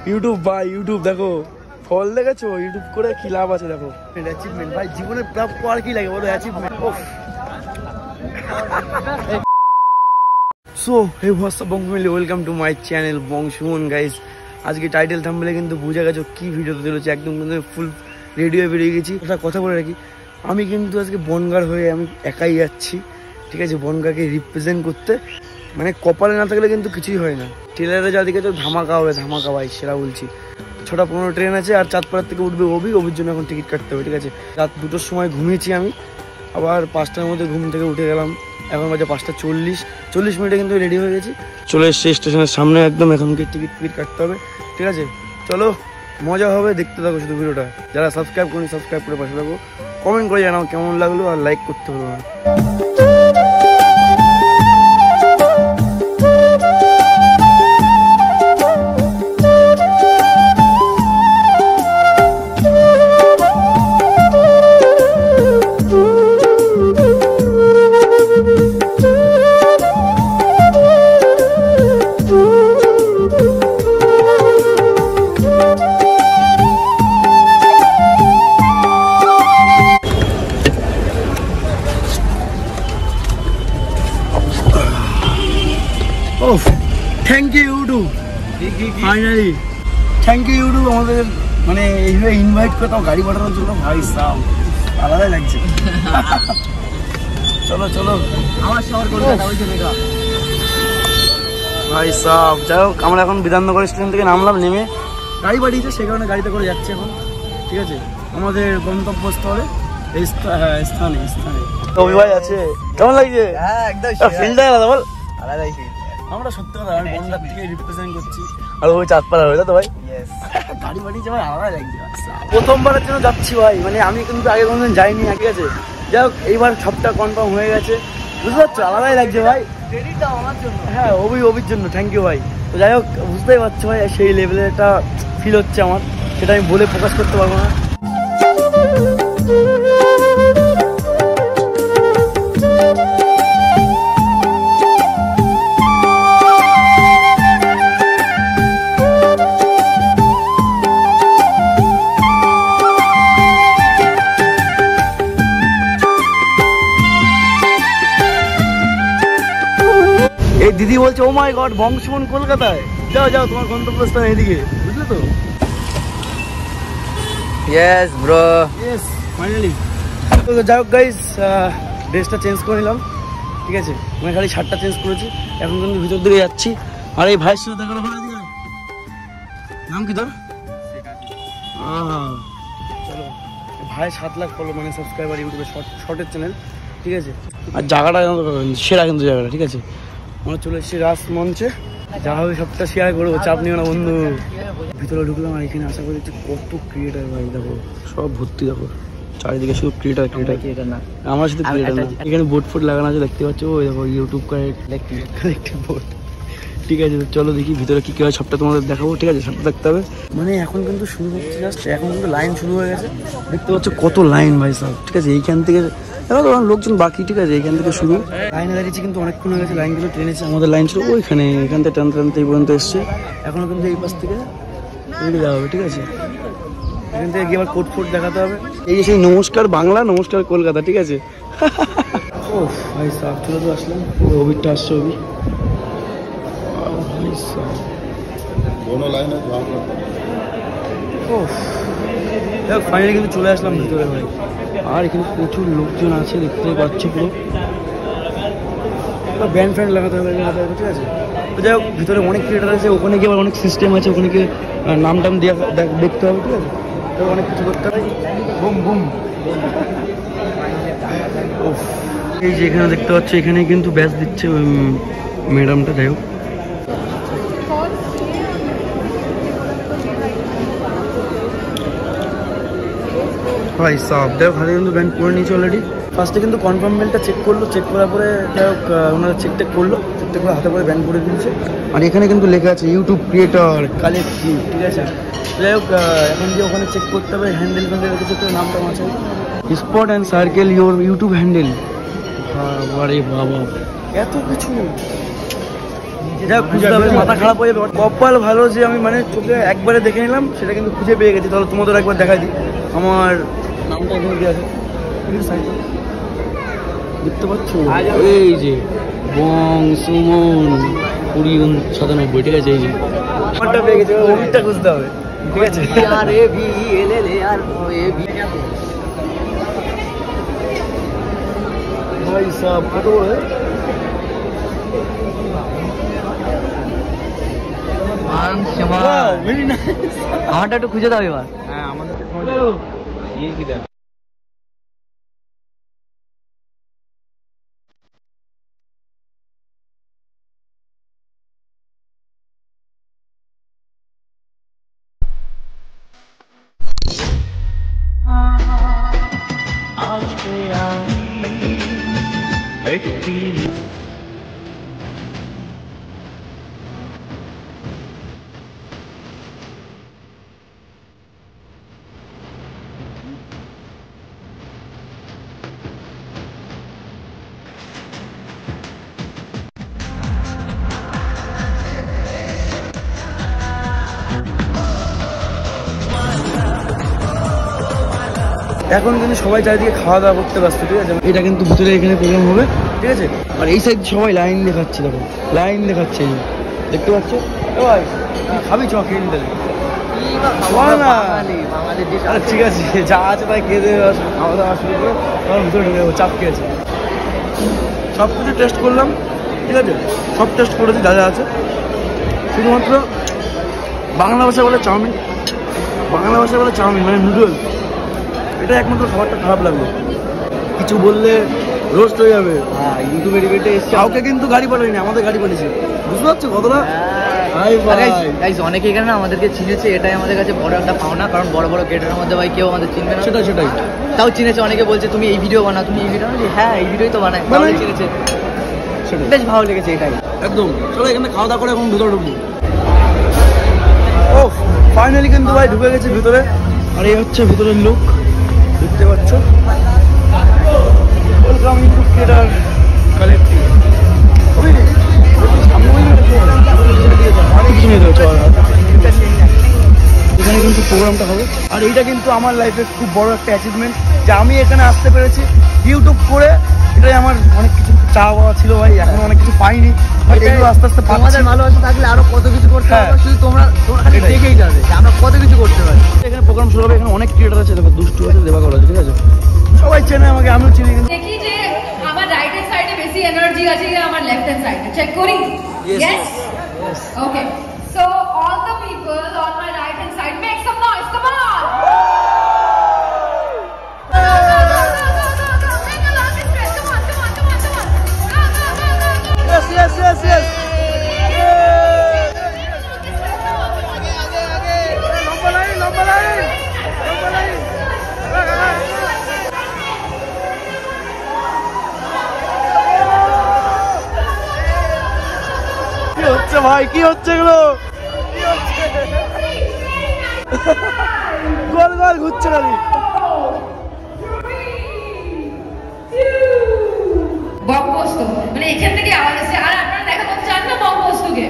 YouTube ভাই, YouTube দেখো ফল দেখেছো, ইউটিউব করে কি লাভ আছে দেখো। অ্যাচিভমেন্ট ভাই, জীবনে প্রাপ্য আর কি লাগে বলো, achievement. So hey WhatsApp Bong family, welcome to my channel Bong Suman guys. আজকে টাইটেল থাম্বনেলে কিন্তু বুঝে গেছো কি ভিডিওতে দিয়েছে, একদম কিন্তু ফুল রেডি হয়ে বেরিয়ে গেছি। ওটা কথা বলে রাখি, আমি কিন্তু আজকে বনগাঁর হয়ে আমি একাই যাচ্ছি, ঠিক আছে, বনগাঁকে রিপ্রেজেন্ট করতে। মানে কপালে না থাকলে কিন্তু কিছুই হয় না। ট্রেলারে যা দিকে তো ধামাকা হবে, ধামাকা ভাই সেটা বলছি। 6:15 ট্রেন আছে, আর চাঁদপাড়ার থেকে উঠবে অভির জন্য এখন টিকিট কাটতে হবে, ঠিক আছে। রাত 2টোর সময় ঘুমিয়েছি আমি, আবার 5টার মধ্যে ঘুম থেকে উঠে গেলাম। এখন বাজে 5:40 মিনিটে কিন্তু রেডি হয়ে গেছি, চলে এসছি স্টেশনের সামনে একদম। এখন টিকিট কাটতে হবে, ঠিক আছে। চলো মজা হবে, দেখতে থাকো শুধু ভিডিওটা। যারা সাবস্ক্রাইব করেনি সাবস্ক্রাইব করে পাশে থাকো, কমেন্ট করে জানাও কেমন লাগলো, আর লাইক করতে হবে না। Thank you YouTube, finally thank you YouTube আমাদের মানে এইভাবে ইনভাইট করে তাও গাড়ি পাঠানোর জন্য। ভাই সাহ আলাদাই লাগছে। চলো চলো আমার শহর কলকাতা, ওই যে ভাই সাহ। যাই হোক, আমরা এখন বিধাননগর স্টেশন থেকে নামলাম, নেমে গাড়ি পাঠিয়েছে, সেই কারণে গাড়িতে করে যাচ্ছে এখন, ঠিক আছে, আমাদের গন্তব্যস্থলে। এই স্থানে রবি ভাই আছে, কেমন লাগছে? হ্যাঁ একদম ফিল্ডটাই আলাদা, বল আলাদাই ফিল। আমরা সত্যি কথা আমি বনগাঁ থেকে রিপ্রেজেন্ট করছি, আর ওই চাঁদপাড়া হয়ে তো ভাই গাড়ি বাড়ি যাওয়ার আলাদা লাগছে। প্রথমবারের জন্য যাচ্ছি ভাই, মানে আমি কিন্তু আগে কোনোদিন যাইনি, ঠিক আছে। যাই হোক এইবার সবটা কনফার্ম হয়ে গেছে, বুঝতে পারছো, আলাদাই লাগছে ভাই। আমার জন্য, হ্যাঁ অভির জন্য থ্যাংক ইউ ভাই। তো যাই হোক বুঝতেই পারছো ভাই, সেই লেভেলের একটা ফিল হচ্ছে আমার, সেটা আমি বলে প্রকাশ করতে পারবো না। এই দিদি বলছে ও মাই গড বং সুমন কলকাতায়, যাও যাও তোমার গন্তব্যস্থান এদিকে, বুঝলে তো? Yes bro, yes finally. তো যাই হোক গাইস, ড্রেসটা চেঞ্জ করে নিলাম, ঠিক আছে, মানে খালি শার্টটা চেঞ্জ করেছি। এখন কিন্তু ভিতর দিকে যাচ্ছি, আর এই ভাইয়ের সাথে দেখা হলো। নাম কি তোর? চলো, ভাই 7 লাখ ফলো মানে সাবস্ক্রাইবার ইউটিউবে, শর্টের চ্যানেল, ঠিক আছে। আর জায়গাটা সেরা কিন্তু জায়গাটা, ঠিক আছে। আমরা চলে এসেছি রাস মঞ্চে, যা হবে সবটা শেয়ার করবো, চাপ নিও না বন্ধু। ভিতরে ঢুকলাম, আর এখানে আশা করছি কত ক্রিয়েটার ভাই, দেখো সব ভর্তি, দেখো চারিদিকে শুধু ক্রিয়েটার না, আমার শুধু ক্রিয়েটার না। এখানে বোর্ড ফোর্ড লাগানো আছে, দেখতে পাচ্ছ, ওই দেখো ইউটিউব কানেক্টেড বোর্ড, ঠিক আছে। চলো দেখি ভিতরে কি হয়, সবটা তোমাদের দেখাবো, ঠিক আছে, সবটা দেখতে হবে। মানে এখন কিন্তু শুরু হচ্ছে জাস্ট, এখন কিন্তু লাইন শুরু হয়ে গেছে, দেখতে পাচ্ছ কত লাইন ভাই সব, ঠিক আছে। এইখান থেকে এখন তোমার লোকজন বাকি, ঠিক আছে, এইখান থেকে শুরু। লাইনে দাঁড়িয়েছি কিন্তু অনেকক্ষণ হয়ে গেছে, লাইনগুলো টেনেছে, আমাদের লাইন ছিল ওইখানে, এখান থেকে টানতে এই পর্যন্ত এসছে। এখনও কিন্তু এই পাশ থেকে এদিকে যাওয়া হবে, ঠিক আছে। এখান থেকে গিয়ে আবার কোট ফোট দেখাতে হবে। এই যে সেই নমস্কার বাংলা, নমস্কার কলকাতা, ঠিক আছে। ও ভাই সাহ, চলে তো আসলাম, অভিরটা আসছে, অভি ফাইনালি কিন্তু চলে আসলাম ভিতরে ভাই। আর এখানে প্রচুর লোকজন আছে, দেখতে পাচ্ছ, পুরো ব্যান্ড ফ্যান্ড লাগাতে হবে, ঠিক আছে। তো যাই হোক ভিতরে অনেক ক্রিয়েটার আছে, ওখানে গিয়ে আবার অনেক সিস্টেম আছে, ওখানে গিয়ে নাম টাম দিয়ে দেখতে হবে, ঠিক আছে। তো অনেক কিছু করতে হবে, বুম বুম। এই যে এখানে দেখতে পাচ্ছ, এখানে কিন্তু ব্যাচ দিচ্ছে ওই ম্যাডামটা। যাই হোক ভাই সাহ, দেখো হাতে কিন্তু ব্যান্ড করে নিয়েছি অলরেডি। ফার্স্টে কিন্তু কনফার্ম মেলটা চেক করলো, চেক করার পরে যাই হোক ওনারা চেক করলো, চেক করে হাতে করে ব্যান্ড করে দিয়েছে। আর এখানে কিন্তু লেখা আছে ইউটিউব ক্রিয়েটর কালেক্টিভ, ঠিক আছে। যাই হোক এখন যে ওখানে চেক করতে হবে হ্যান্ডেল ফ্যান্ডেল কিছু করে, নামটা আছে spot and circle your YouTube handle. আরে বাবা এত কিছু, যাই খুঁজতে হবে, মাথা খারাপ হয়ে যাবে। কপাল ভালো যে আমি মানে চোখে একবারে দেখে নিলাম, সেটা কিন্তু খুঁজে পেয়ে গেছি। তাহলে তোমাদের একবার দেখাই দিই, আমার নামটা এখানে দিয়ে আছে, দেখতে পাচ্ছ? এই যে বং সুমন 2097, ঠিক আছে? এই যে আমারটা পেয়ে গেছে, ওইটা খুঁজতে হবে, ঠিক আছে? ভাই সাহেব কত বড় আমারটা একটু খুঁজে দাও এবার। হ্যাঁ আমাদের এখন কিন্তু সবাই চারিদিকে খাওয়া দাওয়া করতে ব্যস্ত, ঠিক আছে? এটা কিন্তু ভিতরে এখানে প্রোগ্রাম হবে, ঠিক আছে? আর এই সাইড সবাই লাইন দেখাচ্ছে, দেখো লাইন দেখাচ্ছে, দেখতে পাচ্ছ? ভাই খাবি চ খেয়ে নিতে না, ঠিক আছে যা আছে তাই খেয়ে দেবে, খাওয়া দাওয়া শুরু করে তখন ভিতরে ঢুকে যাবো। চাপ খেয়েছে, সব কিছু টেস্ট করলাম, ঠিক আছে? সব টেস্ট করেছি যা যা আছে, শুধুমাত্র বাংলা ভাষা বলে চাউমিন, বাংলা ভাষা বলে চাউমিন মানে নুডলস, এটা একমাত্র খাবারটা খারাপ লাগলো। কিছু বললে রোস্ট হয়ে যাবে। ইউটিউবে ডিবেটে এসছে, কাউকে কিন্তু গাড়ি পাঠায়নি, আমাদের গাড়ি পাঠিয়েছে, বুঝতে পারছো কতটা? অনেকে এখানে আমাদেরকে চিনেছে, এটাই আমাদের কাছে বড় একটা পাওনা, কারণ বড় বড় গেটের মধ্যে ভাই কেউ আমাদের চিনবে না। সেটাই তাও চিনেছে, অনেকে বলছে তুমি এই ভিডিও বানাও, তুমি এই ভিডিও বানাও, হ্যাঁ এই ভিডিওই তো বানাই, চিনেছে, বেশ ভালো লেগেছে এটাই একদম। চলো এখানে খাওয়া দাওয়া করে এখন ভিতরে ঢুকবো। ও ফাইনালি কিন্তু ভাই ঢুকে গেছে ভিতরে, আর এই হচ্ছে ভিতরের লুক, দেখতে পাচ্ছ? Welcome YouTube creator collective. এখানে কিন্তু প্রোগ্রামটা হবে, আর এইটা কিন্তু আমার লাইফের খুব বড় একটা অ্যাচিভমেন্ট যে আমি এখানে আসতে পেরেছি ইউটিউব করে। এটাই আমার অনেক কিছু চাওয়া ছিল ভাই, এখন অনেক কিছু পাইনি, এগুলো আস্তে আস্তে আমাদের ভালোবাসা থাকলে আরো কত কিছু করতে হবে, শুধু তোমরা দেখেই যাবে যে আমরা কত কিছু করতে পারি। এখানে প্রোগ্রাম শুরু হবে, এখানে অনেক ক্রিয়েটার আছে, দেখো দুষ্টু আছে, দেবাকর আছে, ঠিক আছে? সবাই চেনে আমাকে, আমিও চিনি। কিন্তু দেখি যে আমার রাইট হ্যান্ড সাইডে বেশি এনার্জি আছে না আমার লেফট হ্যান্ড সাইডে, চেক করি। Yes, okay, so all the people on my right hand side make some noise, come on. Yes. কি হচ্ছে ভাই, কি হচ্ছে এগুলো? গোল গোল ঘুরছে খালি। বকবস্তু মানে এখান থেকে আওয়াজ আসছে, আর আপনারা দেখা করতে চান না বকবস্তুকে?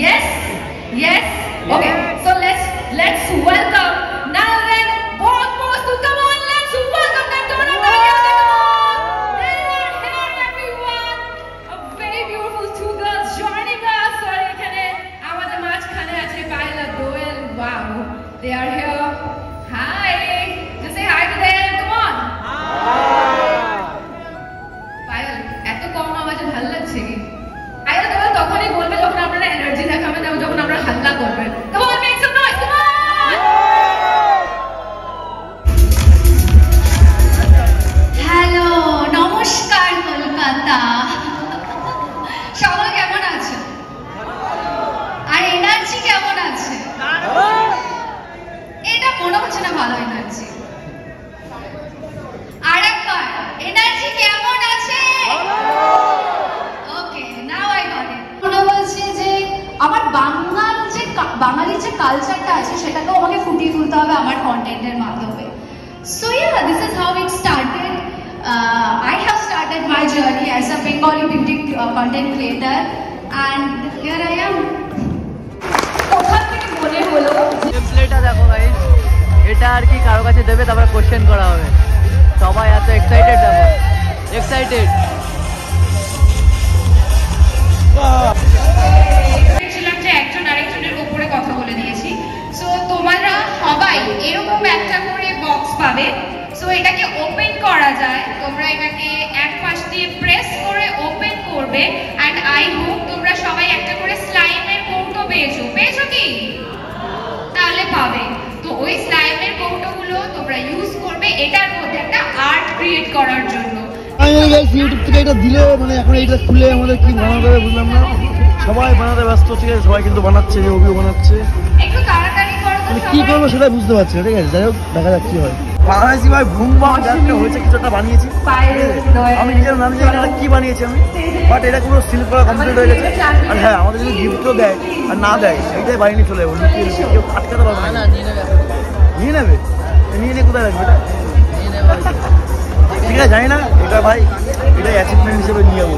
Yes, okay, so let's welcome Nal and Bokbostu. Come on, let's welcome them. Come on, here everyone. A very beautiful two girls joining us. আর এখানে আমাদের মাঝখানে আছে পায়েল আর দোয়েল। Wow, they are here. Hi, just say hi to them. Come on. Payel এত কম আওয়াজে ভালো লাগছে কি? পায়েল দোয়েল তখনই বলবে যখন আপনারা এনার্জি দেখাবেন, যখন আমরা হাল্লা করবেন। Come on, make some noise. Come on. Hello, নমস্কার কলকাতা। সবাই কেমন আছে? আর এনার্জি কেমন আছে? এটা মনে হচ্ছে না ভালো এনার্জি। আরেকবার এনার্জি কেমন আছে? ওকে, নাও আই গট ইট। মনে হচ্ছে যে আমার বাঙালির যে কালচারটা আছে সেটাকেও আমাকে ফুটিয়ে তুলতে হবে আমার কন্টেন্টের মাধ্যমে। So yeah, this is how it started. I have started my journey as a Bengali beauty content creator, and here I am. কোথা থেকে মনে হলো টেমপ্লেটটা দেখো গাইস, এটা আর কি কারো কাছে দেবে, তারপরে কোশ্চেন করা হবে। সবাই এত এক্সাইটেড, দেখো এক্সাইটেড। ছিলাম যে একজন আরেকজনের উপরে কথা বলে দিয়েছি। সো তোমরা সবাই এরকম একটা করে বক্স পাবে। সো এটাকে ওপেন করা যায়, তোমরা এটাকে এক পাশ দিয়ে প্রেস করে ওপেন করবে। অ্যান্ড আই হোপ তোমরা সবাই একটা করে স্লাইমের কৌটো পেয়েছো কি? তাহলে পাবে। তো ওই স্লাইমের কৌটোগুলো তোমরা ইউজ করবে এটার মধ্যে একটা আর্ট ক্রিয়েট করার জন্য। ইউটিউব থেকে এটা দিলে মানে এখন এইটা খুলে আমাদের কি বানাতে হবে বুঝলাম না। সবাই বানাতে ব্যস্ত, ঠিক আছে, সবাই কিন্তু বানাচ্ছে, যে অভিও বানাচ্ছে। একটু তাড়াতাড়ি করো তো। কি করবো সেটা বুঝতে পারছি না, ঠিক আছে, যাই হোক দেখা যাক কি হয়। বানাইছি ভাই, ভুম বাম যাতে হয়েছে, কিছু একটা বানিয়েছি। আমি নিজের নাম জানি না কি বানিয়েছি আমি, বাট এটা পুরো সিল করা কমপ্লিট হয়ে গেছে। আর হ্যাঁ, আমাদের যদি গিফটও দেয় আর না দেয়, এইটাই বানিয়ে চলে যাবো, কেউ আটকাতে পারবে না। নিয়ে নেবে, নিয়ে নিয়ে কোথায় রাখবে এটা? ঠিক আছে, জানি না এটা ভাই, এটা অ্যাচিভমেন্ট হিসেবে নিয়ে যাবো।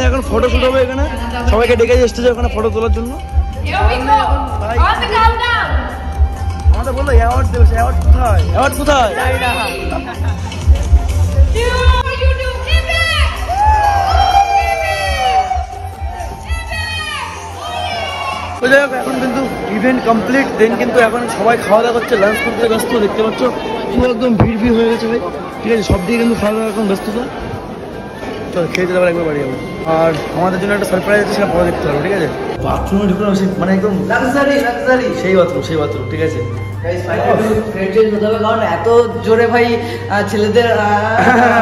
এখন ফটো শুট হবে এখানে, সবাইকে ডেকে এসেছে ওখানে ফটো তোলার জন্য। আমাদের বললো অ্যাওয়ার্ড দেবে, অ্যাওয়ার্ড কোথায়? অ্যাওয়ার্ড কোথায়? এখন কিন্তু ইভেন্ট কমপ্লিট, দেন কিন্তু এখন সবাই খাওয়া দাওয়া করছে, লাঞ্চ করতে ব্যস্ত, দেখতে পাচ্ছ পুরো একদম ভিড় হয়ে গেছে ভাই, ঠিক আছে, সব দিকে কিন্তু খাওয়া দাওয়া এখন ব্যস্ততা। চল খেয়ে যেতে একবার বাড়ি যাবো। আর আমাদের জন্য একটা সারপ্রাইজ আছে, সেটা পরে দেখতে হবে, ঠিক আছে। বাথরুমে ঢুকলাম, মানে একদম লাক্সারি সেই বাথরুম, ঠিক আছে। কারণ এত জোরে ভাই ছেলেদের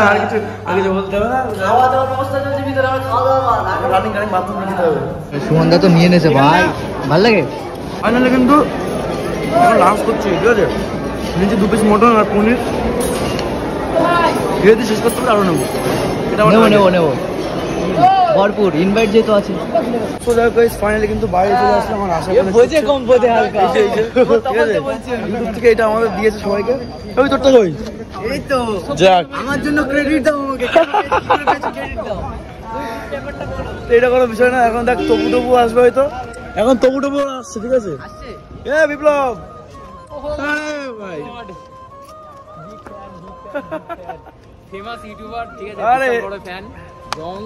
আর কিছু বলতে হবে না, খাওয়া দাওয়ার ব্যবস্থা চলছে ভিতরে, আমরা খাওয়া দাওয়া রানিং বাথরুম যেতে হবে। সুমনদা তো নিয়ে নেছে ভাই, ভাল লাগে। ফাইনালি কিন্তু লাঞ্চ করছি, ঠিক আছে, নিচে 2 পিস মটন আর পনির ধীরে ধীরে শেষ করতে হবে, আরো নেবো, নেবো ভরপুর ইনভাইট যেহেতু আছে। সো যাই হোক গাইস, ফাইনালি কিন্তু বাইরে চলে আসলাম। আমার আশা বোঝে কম বোঝে হালকা, ইউটিউব থেকে এটা আমাদের দিয়েছে সবাইকে। ওই তোরটা কই? এই তো যাক, আমার জন্য ক্রেডিট দাও আমাকে, ক্রেডিট দাও। এটা কোনো বিষয় না। এখন দেখ তবু আসবে হয়তো, এখন তবু আসছে, ঠিক আছে। এ বিপ্লব ভাই, ফেমাস ইউটিউবার, ঠিক আছে, আরে বড় ফ্যান রং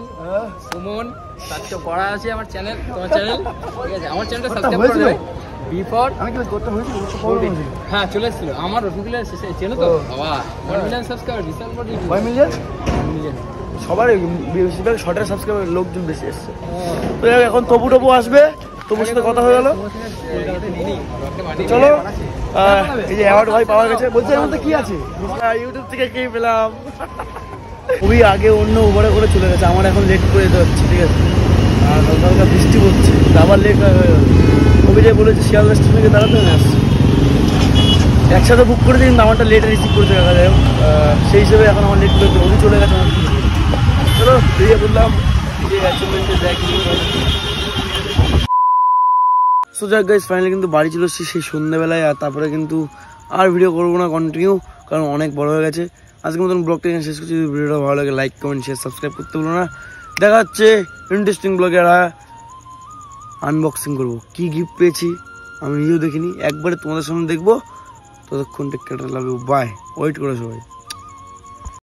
সুমন, সাবস্ক্রাইব করা আছে আমার চ্যানেল, তোমার চ্যানেল, ঠিক আছে, আমার চ্যানেলটা সাবস্ক্রাইব করে দেবে। বিফোর আমি কি করতে হয়েছিল? হ্যাঁ চলে এসেছিল আমার রফিকুলের শেষে, চেনো তো বাবা, 1 মিলিয়ন সাবস্ক্রাইবার বিশাল বড়। 5 মিলিয়ন সবার বেশিরভাগ শর্টের সাবস্ক্রাইবার লোকজন বেশি এসছে। তো এখন তবু আসবে, তবুর সাথে কথা হয়ে গেল। চলো, এই যে অ্যাওয়ার্ড ভাই পাওয়া গেছে, বলছে এর মধ্যে কি আছে? ইউটিউব থেকে কি পেলাম। খুবই আগে অন্য ওভারে করে চলে গেছে, আমার এখন লেট করে যেতে হচ্ছে, ঠিক আছে। আর হালকা বৃষ্টি পড়ছে, আবার লেট হয়ে গেল। কবি যে বলেছে শিয়ালদা স্টেশনে দাঁড়াতে না, একসাথে বুক করেছে, কিন্তু আমারটা লেটে রিসিভ করেছে দেখা যায়। সেই হিসেবে এখন আমার লেট করেছে, ওই চলে গেছে। চলো বেরিয়ে বললাম যে অ্যাচিভমেন্টে দেখ। সো যাক গাইস, ফাইনালি কিন্তু বাড়ি চলে এসেছি সেই সন্ধ্যাবেলায়। আর তারপরে কিন্তু আর ভিডিও করবো না কন্টিনিউ, কারণ অনেক বড় হয়ে গেছে। আজকের মতন ব্লগটা এখানে শেষ করছি। যদি ভিডিওটা ভালো লাগে লাইক কমেন্ট শেয়ার সাবস্ক্রাইব করতে ভুলো না। দেখা হচ্ছে ইন্টারেস্টিং ব্লগে। আর আনবক্সিং করবো, কি গিফট পেয়েছি আমি নিজেও দেখিনি, একবারে তোমাদের সামনে দেখবো। ততক্ষণ take care, love you, bye. Wait করো সবাই।